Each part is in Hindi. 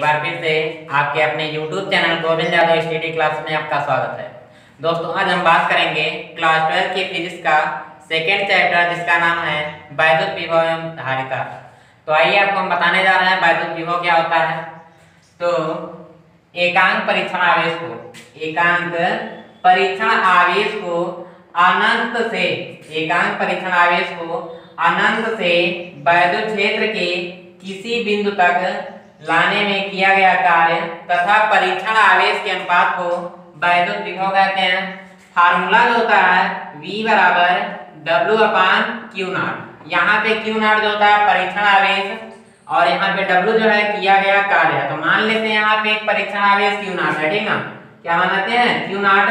एक बार फिर से आपके अपने YouTube channel Govind Yadav study class में आपका स्वागत है। दोस्तों, आज हम बात करेंगे क्लास 12 की फिजिक्स का सेकेंड चैप्टर जिसका नाम है वैद्युत विभव एवं धारिता। तो आइए आपको हम बताने जा रहे हैं वैद्युत विभव क्या होता है। तो एकांक परीक्षण आवेश को अनंत से वैद्युत क्षेत्र के किसी बिंदु तक लाने में किया गया कार्य तथा परीक्षण आवेश के अनुपात को वैद्युत विभव कहते हैं। फार्मूला जो होता है V बराबर W/Q0। यहाँ पे Q0 जो होता है परीक्षण आवेश और यहाँ पे W जो है किया गया कार्य। तो मान लेते हैं यहाँ पे एक परीक्षण आवेश Q0 है, ठीक ना। क्या मान लेते हैं Q0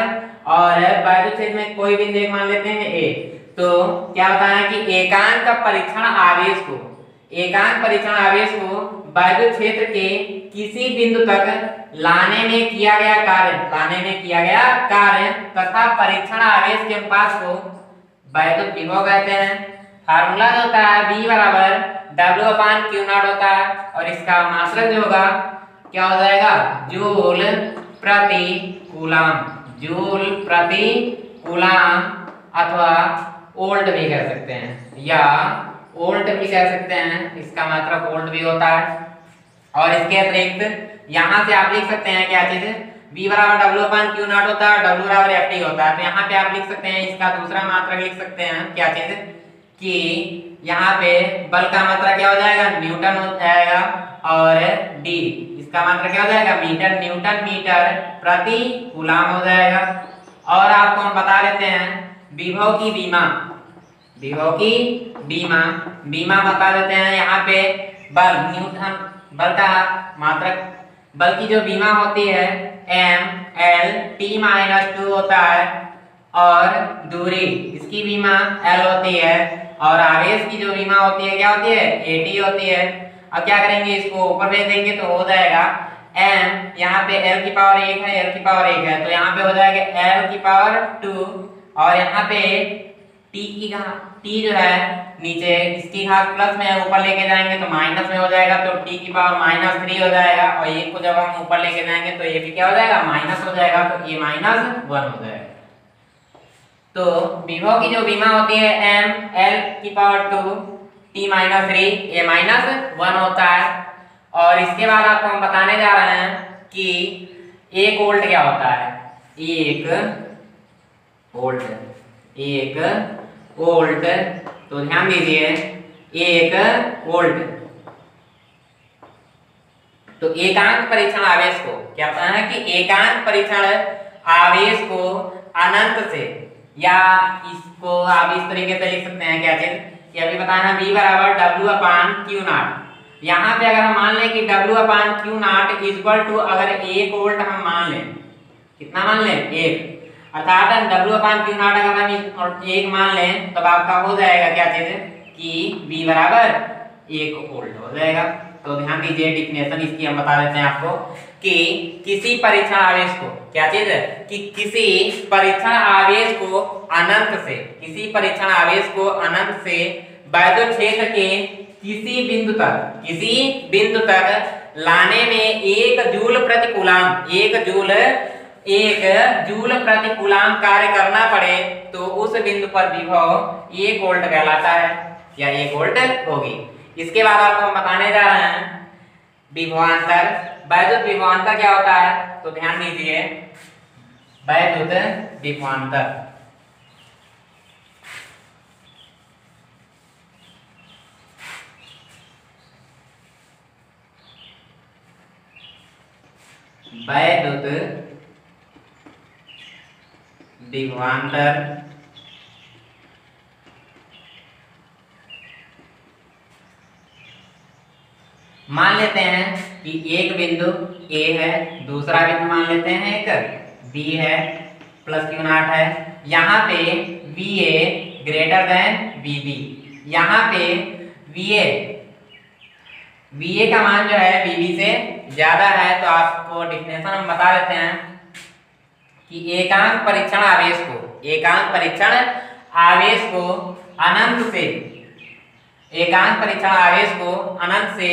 और वैद्युत क्षेत्र में कोई बिंदु मान लेते हैं A। तो क्या होता है कि एकांक परीक्षण आवेश को वैद्युत क्षेत्र के किसी बिंदु तक लाने में किया गया कार्य तथा परीक्षण आवेश के अनुपात को वैद्युत विभव कहते हैं। फार्मूला जो होता है V बराबर W/Q0 होता है और इसका मात्रक जो होगा क्या हो जाएगा, जूल प्रति कूलाम अथवा वोल्ट भी कह सकते हैं या वोल्ट भी कह सकते हैं। इसका मात्रक वोल्ट भी होता है। और इसके अतिरिक्त यहाँ से आप लिख सकते हैं क्या चीज, V बराबर W/Q0 होता है, W बराबर Ft होता है। तो यहाँ पे आप लिख सकते हैं इसका दूसरा मात्रक लिख सकते हैं क्या चीज कि यहाँ पे बल का मात्रा क्या हो जाएगा, न्यूटन हो जाएगा और D इसका मात्रा क्या हो जाएगा, न्यूटन मीटर प्रति कूलाम हो जाएगा। और आपको हम बता देते हैं विभव की बीमा बता देते हैं। यहाँ पे बल का मात्रक, बल की जो बीमा होती है M/L/T-2 होता है और दूरी इसकी बीमा L होती है और आवेश की जो बीमा होती है क्या होती है, AT होती है। अब क्या करेंगे, इसको ऊपर भेज देंगे तो हो जाएगा M, यहाँ पे L की पावर 1 है, तो यहाँ पे हो जाएगा L की पावर 2 और यहाँ पे T जो है नीचे इसकी घात प्लस में ऊपर लेके जाएंगे तो माइनस में हो जाएगा, तो T की पावर -3 हो जाएगा और ये को जब हम ऊपर लेके जाएंगे तो ये भी क्या हो जाएगा, माइनस हो जाएगा, तो ये -1 हो जाएगा। तो विभव की जो बीमा होती है M/L की पावर 2 T-3 ये -1 होता है। और इसके बाद आपको हम बताने जा रहे हैं कि 1 वोल्ट क्या होता है। 1 वोल्ट, तो ध्यान दीजिए 1 वोल्ट। तो एकांक परीक्षण आवेश को क्या होता है कि एकांक परीक्षण आवेश को अनंत से, या इसको आप इस तरीके से लिख सकते हैं क्या चीज, ये अभी बताना V बराबर W/Q0। यहाँ पे अगर हम मान लें कि W/Q0 इक्वल टू, अगर 1 वोल्ट हम मान लें, कितना मान लें, 1, अर्थात W/Q0 अगर हम 1 मान लें तब आपका हो जाएगा क्या चीज कि V बराबर 1 वोल्ट हो जाएगा। तो ध्यान दीजिए डिफिनेशन इसकी हम बता देते हैं आपको कि किसी परीक्षण आवेश को, क्या चीज है कि किसी परीक्षण आवेश को अनंत से वैद्युत क्षेत्र के किसी बिंदु तक लाने में 1 जूल प्रति कूलाम कार्य करना पड़े तो उस बिंदु पर विभव 1 वोल्ट कहलाता है या 1 वोल्ट होगी। इसके बाद आपको हम बताने जा रहे हैं विभवांतर। वैद्युत विभवांतर क्या होता है, तो ध्यान दीजिए वैद्युत विभवांतर मान लेते हैं कि एक बिंदु A है, दूसरा बिंदु मान लेते हैं एक B है, प्लस Q0 है। यहाँ पे VA ग्रेटर देन VB, यहाँ पे VA का मान जो है VB से ज्यादा है। तो आपको डिफिनेशन हम बता देते हैं कि एकांक परीक्षण आवेश को अनंत से एकांक परीक्षण आवेश को अनंत से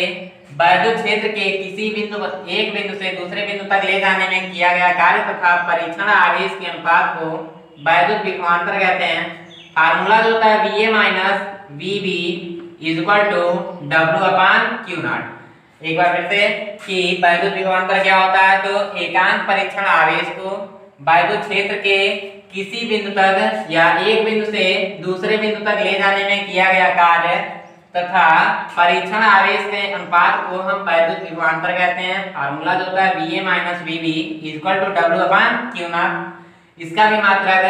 वैद्युत क्षेत्र के किसी एक बिंदु से दूसरे बिंदु तक ले जाने में किया गया कार्य तथा परीक्षण आवेश के अनुपात को वैद्युत विभवांतर कहते हैं। फार्मूला जो होता है VA minus VB is equal to W/Q0। एक बार फिर से कि वैद्युत विभवांतर क्या होता है, तो एकांक परीक्षण आवेश को वैद्युत क्षेत्र के किसी बिंदु तक या एक बिंदु से दूसरे बिंदु तक ले जाने में किया गया कार्य तथा परीक्षण आवेश के अनुपात को हम वैद्युत विभवांतर कहते हैं। फार्मूला जो होता है VA minus VB is equal to W/Q0। इसका भी मात्रक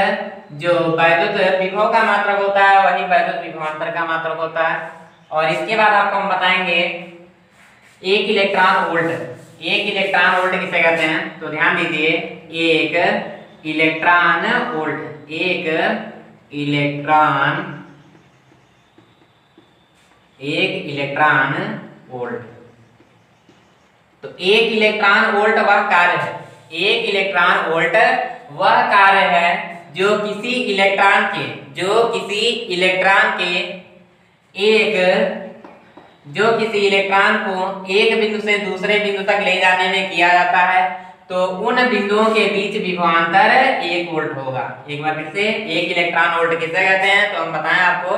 जो वैद्युत विभव का मात्रक होता है वही वैद्युत विभवांतर का मात्रक होता है। और इसके बाद आपको हम बताएंगे एक इलेक्ट्रॉन वोल्ट। एक इलेक्ट्रॉन वोल्ट किसे कहते हैं, तो ध्यान दीजिए, एक इलेक्ट्रॉन वोल्ट, एक इलेक्ट्रॉन वोल्ट। तो एक इलेक्ट्रॉन वोल्ट वह कार्य है, एक इलेक्ट्रॉन वोल्ट वह कार्य है जो किसी इलेक्ट्रॉन को एक बिंदु से दूसरे बिंदु तक ले जाने में किया जाता है। तो उन बिंदुओं के बीच विभवांतर 1 वोल्ट होगा। एक बार फिर से, एक इलेक्ट्रॉन वोल्ट किसे कहते हैं, तो हम बताएं आपको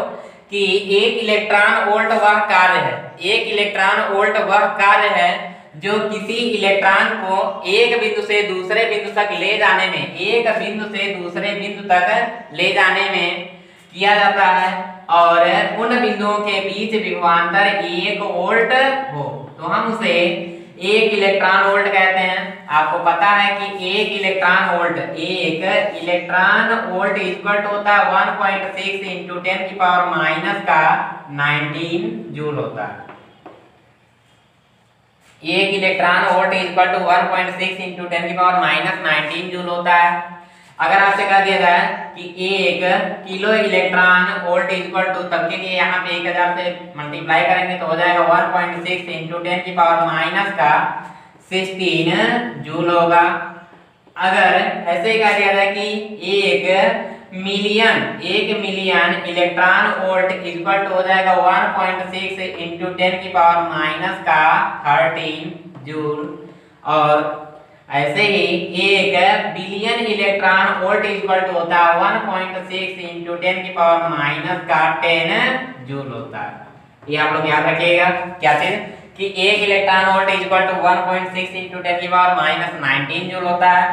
कि एक इलेक्ट्रॉन वोल्ट वह कार्य है, एक इलेक्ट्रॉन वोल्ट वह कार्य है जो किसी इलेक्ट्रॉन को एक बिंदु से दूसरे बिंदु तक ले जाने में, एक बिंदु से दूसरे बिंदु तक ले जाने में किया जाता है और उन बिंदुओं के बीच विभवांतर 1 वोल्ट हो, तो हम उसे एक इलेक्ट्रॉन वोल्ट कहते हैं। आपको पता है कि एक इलेक्ट्रॉन वोल्ट इक्वल टू होता है 1.6 × 10⁻⁻19 जूल होता है। एक electron volt equal to 1.6 × 10⁻⁻19 joule होता है। अगर आपसे कह दिया जाए कि 1 kilo electron volt equal to, तब के लिए यहाँ पे 1000 से मल्टीप्लाई करेंगे तो हो जाएगा 1.6 × 10⁻⁻16 जूल होगा। अगर ऐसे ही कह दिया जाए कि 1 million electron volt equal to हो जाएगा 1.6 × 10⁻13 जूल, और ऐसे ही 1 billion electron volt equal to होता है 1.6 × 10⁻10 जूल होता है। ये आप लोग याद रखिएगा क्या चीज, कि 1 electron volt equal to 1.6 × 10⁻19 joule होता है।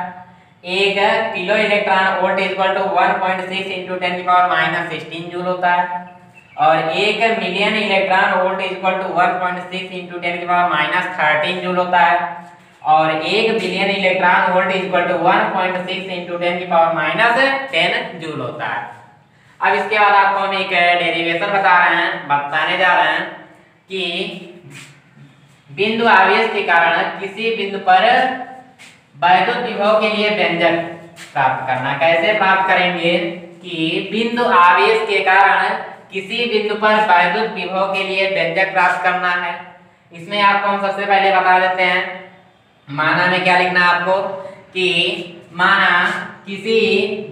1 kilo electron volt equal to 1.6 × 10⁻16 joule होता है, और 1 million electron volt equal to 1.6 × 10⁻13 joule होता है, और 1 billion electron volt equal to 1.6 × 10⁻10 joule होता है। अब इसके बाद आपको हम एक डेरिवेशन बताने जा रहे हैं कि बिंदु आवेश के कारण किसी बिंदु पर वैद्युत विभव के लिए व्यंजक प्राप्त करना। कैसे प्राप्त करेंगे कि बिंदु आवेश के कारण किसी बिंदु पर वैद्युत विभव के लिए व्यंजक प्राप्त करना है। इसमें आपको हम सबसे पहले बता देते हैं, माना में क्या लिखना है आपको, कि माना किसी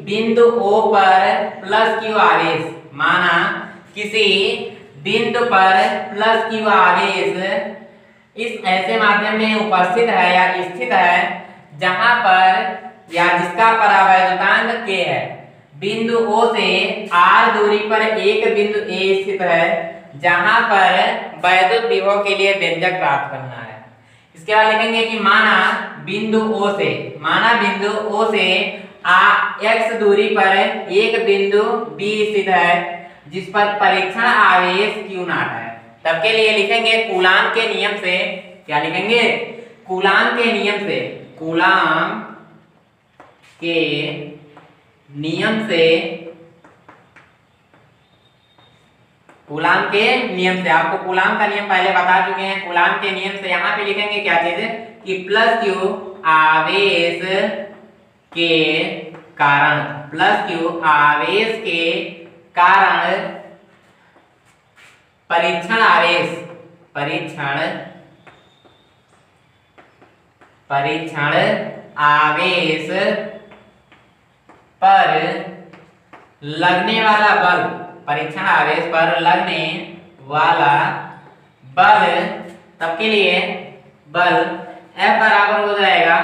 बिंदु O पर +Q आवेश, माना किसी बिंदु पर +Q आवेश इस ऐसे माध्यम में उपस्थित है या स्थित है जहां पर या जिसका परावैद्युतांक K है। बिंदु O से R दूरी पर एक बिंदु A स्थित है जहां पर वैद्युत विभव के लिए व्यंजक प्राप्त करना है। इसके बाद लिखेंगे कि माना बिंदु O से x दूरी पर एक बिंदु B स्थित है जिस पर परीक्षण आवेश Q0 है। तब के लिए लिखेंगे कूलाम के नियम से, क्या लिखेंगे, कूलाम के नियम से, कूलाम के नियम से, कूलाम के नियम से, आपको कूलाम का नियम पहले बता चुके हैं। कूलाम के नियम से यहाँ पे लिखेंगे क्या चीज कि +Q आवेश के कारण, +Q आवेश के कारण परीक्षण आवेश पर लगने वाला बल, परीक्षण आवेश पर लगने वाला बल, तब के लिए बल F बराबर हो जाएगा,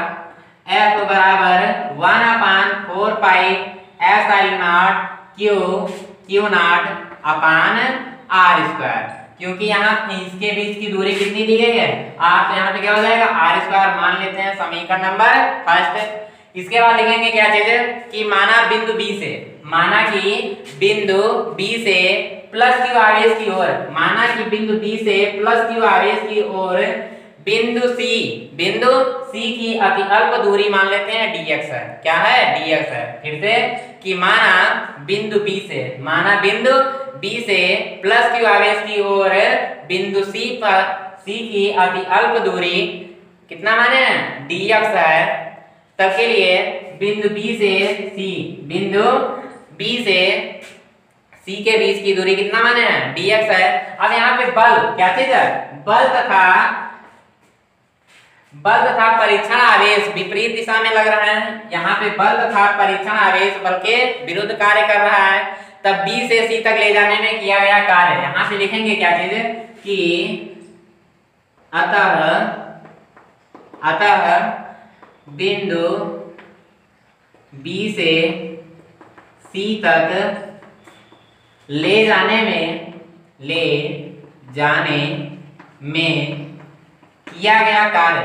F बराबर 1/4 pi epsilon not Q not upon R square. क्योंकि यहाँ इसके बीच की दूरी कितनी दी गई है, आप यहाँ पे क्या हो जाएगा R स्क्वायर मान लेते हैं समीकरण नंबर फर्स्ट। इसके बाद लिखेंगे क्या चीज कि माना बिंदु B से, माना कि बिंदु B से प्लस Q आवेश की ओर, माना कि बिंदु B से प्लस Q आवेश की ओर बिंदु C की अति अल्प दूरी मान लेते हैं dx है। क्या है, dx है। फिर से कि माना बिंदु B से, माना बिंदु B से प्लस Q आवेश की ओर बिंदु C की अति अल्प दूरी कितना माने dx है। तब के लिए बिंदु B से C के बीच की दूरी कितना माने dx है। अब यहाँ पे बल क्या चीज है, बल तथा परीक्षण आवेश विपरीत दिशा में लग रहा है। यहाँ पे बल तथा परीक्षण आवेश बल के विरुद्ध कार्य कर रहा है। तब B से C तक ले जाने में किया गया कार्य, यहाँ से लिखेंगे क्या चीज कि अतः बिंदु B से C तक ले जाने में किया गया कार्य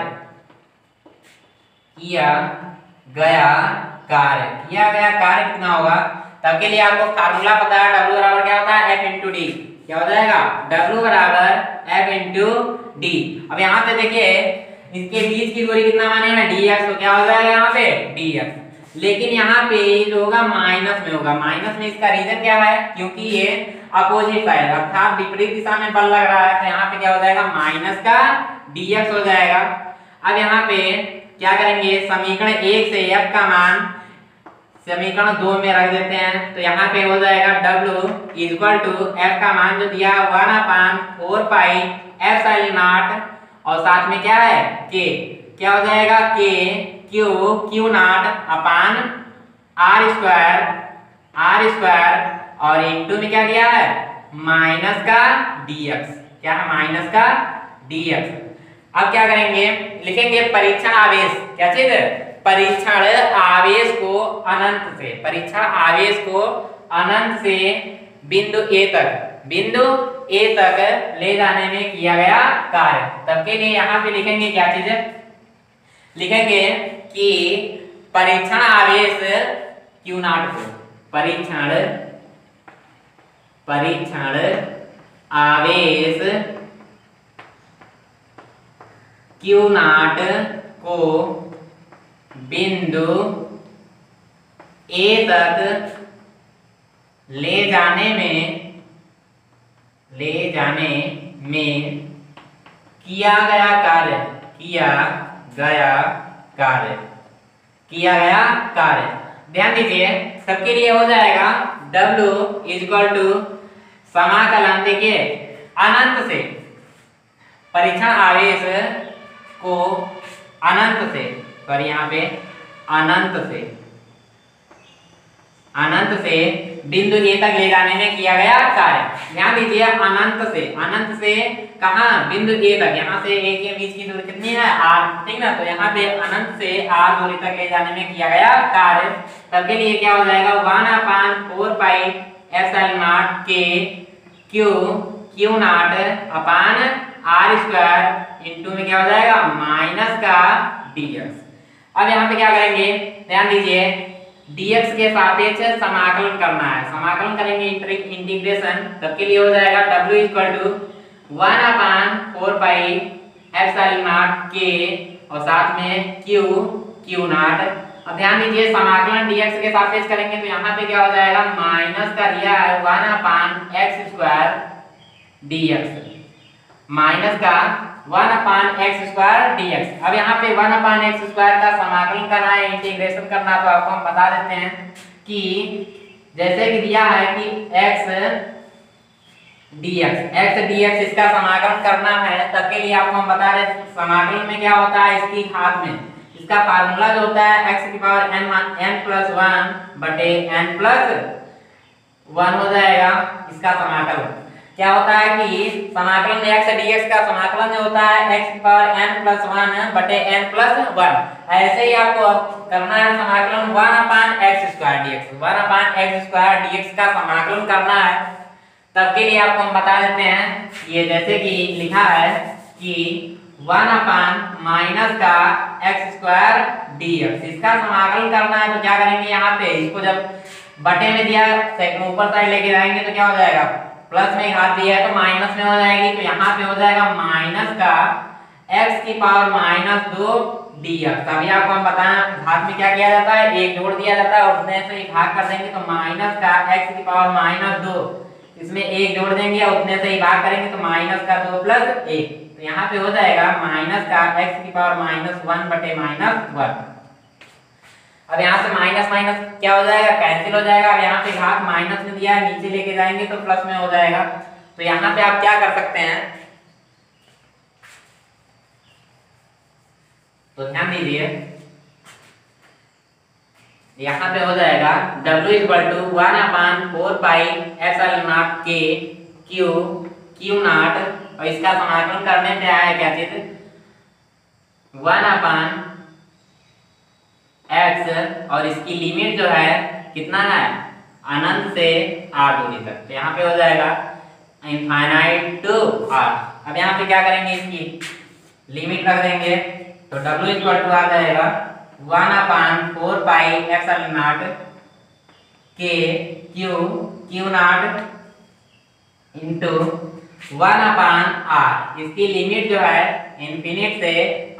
कितना होगा। तब के लिए आपको फार्मूला पता है, W बराबर क्या होता है, F इंटू डी। क्या हो जाएगा, W बराबर F इंटू डी। अब यहाँ पे देखिए इसके बीच की दूरी कितना माने हैं dx, तो क्या हो जाएगा यहाँ पे dx। लेकिन यहाँ पे जो होगा माइनस में होगा, माइनस में इसका रीजन क्या है, क्योंकि ये अपोजिट साइड अर्थात विपरीत दिशा में बल लग रहा है, तो यहाँ पे क्या हो जाएगा माइनस का dx हो जाएगा। अब यहाँ पे क्या करेंगे, समीकरण 1 से f का मान समीकरण 2 में रख देते हैं। तो यहाँ पे हो जाएगा W इक्वल टू f का मान जो दिया 1/4 पाई एप्सिलॉन नॉट और साथ में क्या है k, क्या हो जाएगा k Q not upon R square और इनटू में क्या दिया है माइनस का dx। क्या है, माइनस का dx। अब क्या करेंगे, लिखेंगे परीक्षण आवेश, क्या चीज, परीक्षण आवेश को अनंत से बिंदु A तक ले जाने में किया गया कार्य। तब के लिए यहाँ पे लिखेंगे क्या चीज, लिखेंगे कि परीक्षण आवेश Q नॉट को, परीक्षण आवेश Q नॉट को बिंदु A तक ले जाने में किया गया कार्य। ध्यान दीजिए, सबके लिए हो जाएगा W इक्वल टू समाकलन, देखिए अनंत से परीक्षण आवेश को अनंत से, पर यहाँ पे अनंत से बिंदु A तक ले जाने में किया गया कार्य। ध्यान दीजिए अनंत से कहाँ, बिंदु A तक, यहाँ से A के बीच की दूरी कितनी है R, ठीक ना। तो यहाँ पे अनंत से R दूरी तक ले जाने में किया गया कार्य। तब के लिए क्या हो जाएगा 1/4 pi epsilon naught k Q not upon R square into में क्या हो जाएगा माइनस का dx। अब यहाँ पे क्या करेंगे, ध्यान दीजिए dx के सापेक्ष समाकलन करना है, समाकलन करेंगे इंटीग्रेशन। तब के लिए हो जाएगा W equal to 1/4 pi epsilon naught k और साथ में Q नॉट। अब ध्यान दीजिए समाकलन dx के सापेक्ष करेंगे तो यहाँ पे क्या हो जाएगा माइनस का दिया है 1/x स्क्वायर dx, माइनस का 1/x स्क्वायर dx। अब यहाँ पे 1/x स्क्वायर का समाकलन करना है, इंटीग्रेशन करना, तो आपको हम बता देते हैं कि जैसे कि दिया है कि x dx इसका समाकलन करना है। तब के लिए आपको हम बता रहे समाकलन में क्या होता है, इसकी घात में इसका फार्मूला जो होता है x की पावर n+1 बटे n+1 हो जाएगा इसका समाकलन। क्या होता है कि समाकलन x dx का समाकलन जो होता है x की पावर n+1 बटे n+1। ऐसे ही आपको करना है समाकलन 1/x² dx, 1/x² dx का समाकलन करना है। तब के लिए आपको हम बता देते हैं, ये जैसे कि लिखा है कि 1/- का x² dx, इसका समाकलन करना है। तो क्या करेंगे, यहाँ पे इसको जब बटे में दिया ऊपर साइड लेके जाएंगे तो क्या हो जाएगा, प्लस में हाथ दिया है तो माइनस में हो जाएगी। तो यहाँ पे हो जाएगा माइनस का x की पावर -2 dx। अभी आपको हम बताएं घात में क्या किया जाता है, एक जोड़ दिया जाता है और उसमें से एक भाग कर देंगे। तो माइनस का x की पावर -2, इसमें एक जोड़ देंगे और उतने से ही भाग करेंगे तो माइनस का 2 + 1। तो यहाँ पे हो जाएगा माइनस का x की पावर -1 बटे -1। अब यहाँ से माइनस माइनस क्या हो जाएगा, कैंसिल हो जाएगा। अब यहाँ पे घात माइनस में दिया है, नीचे लेके जाएंगे तो प्लस में हो जाएगा। तो यहाँ पे आप क्या कर सकते हैं, तो ध्यान दीजिए, यहाँ पे हो जाएगा W = 1/4πε0 K Q0। और इसका समाकलन करने पे आया क्या चीज, 1/x, और इसकी लिमिट जो है कितना है, अनंत से r दूरी तक। तो यहाँ पे हो जाएगा इनफाइनाइट टू r। अब यहाँ पे क्या करेंगे, इसकी लिमिट रख देंगे। तो W = आ जाएगा 1/4πε0 K Q0 इंटू 1/r। इसकी लिमिट जो है इनफिनिट से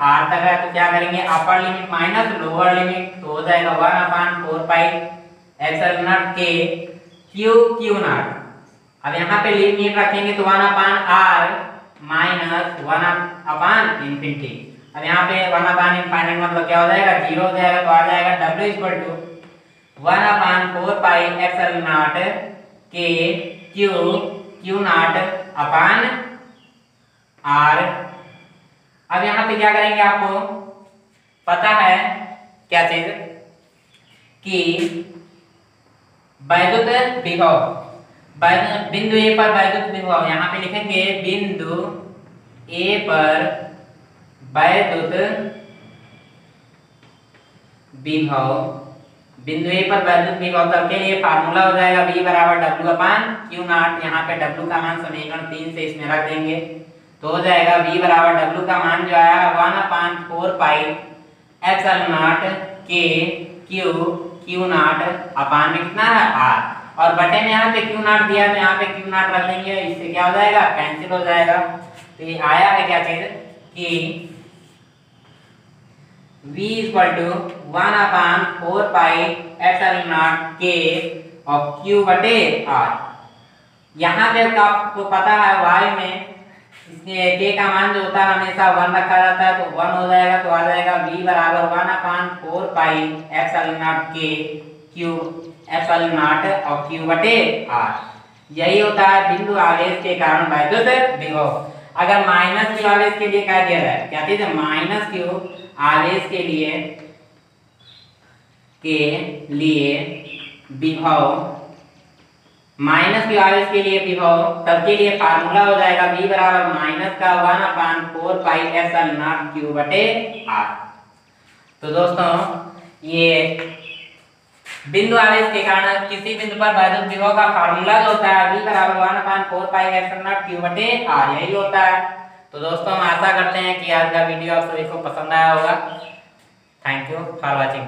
r तक है। तो क्या करेंगे, upper limit minus lower limit, तो हो जाएगा 1/4πε0 K Q0। अब यहाँ पे लिमिट रखेंगे तो 1/r माइनस 1/∞। अब यहाँ पे 1/∞ मतलब क्या हो जाएगा, 0 हो जाएगा। तो आ जाएगा W = 1/4πε0 K Q0 अपान r। अब यहाँ पे क्या करेंगे, आपको पता है क्या चीज कि वैद्युत विभव, बिंदु A पर वैद्युत विभव, यहाँ पे लिखेंगे बिंदु A पर वैद्युत विभव, बिंदु A पर वैद्युत विभव। तब के लिए फार्मूला हो जाएगा V = W/Q0। यहाँ पे W का मान समीकरण 3 से इसमें रख देंगे तो हो जाएगा V = W का मान जो आया 1/4πε0 K Q0 अपान में कितना है r, और बटे में यहाँ पे Q0 दिया तो यहाँ पे Q0 रख देंगे। इससे क्या हो जाएगा, कैंसिल हो जाएगा। तो ये आया है क्या चीज कि V = 1/4πε0 K और Q/r। यहाँ पे आपको पता है y में इसके k का मान जो होता है हमेशा 1 रखा जाता है, तो 1 हो जाएगा। तो आ जाएगा V = 1/4πε0 K Q/0 और Q/r। यही होता है बिंदु आवेश के कारण वैद्युत विभव। अगर माइनस q आवेश के लिए क्या दिया जाए, क्या चीज है, माइनस q आवेश के लिए विभव, माइनस q आवेश के लिए विभव, तब के लिए फार्मूला हो जाएगा V = -1/4πε0 Q/r। तो दोस्तों ये बिंदु आवेश के कारण किसी बिंदु पर वैद्युत विभव का फार्मूला जो होता है V = 1/4πε0 Q/r, यही होता है। तो दोस्तों हम आशा करते हैं कि आज का वीडियो आप सभी को पसंद आया होगा। Thank you for watching.